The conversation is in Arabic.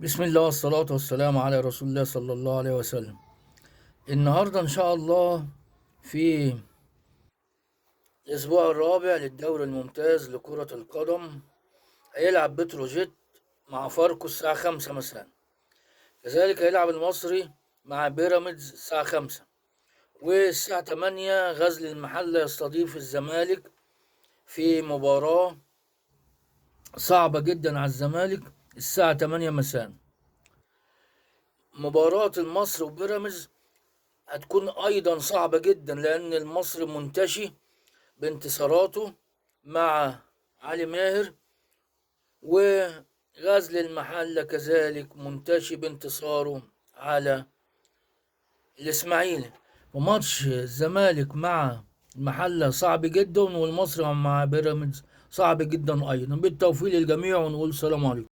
بسم الله والصلاة والسلام على رسول الله صلى الله عليه وسلم. النهاردة إن شاء الله في الأسبوع الرابع للدوري الممتاز لكرة القدم هيلعب بتروجيت مع فاركو الساعة 5 مساء. كذلك هيلعب المصري مع بيراميدز الساعة 5، والساعة 8 غزل المحلة يستضيف الزمالك في مباراة صعبة جدا على الزمالك الساعة 8 مساء. مباراة المصري وبيراميدز هتكون أيضا صعبة جدا، لأن المصري منتشي بانتصاراته مع علي ماهر، وغزل المحلة كذلك منتشي بانتصاره على الإسماعيلي. وماتش الزمالك مع المحلة صعب جدا، والمصري مع بيراميدز صعب جدا أيضا. بالتوفيق للجميع ونقول سلام عليكم.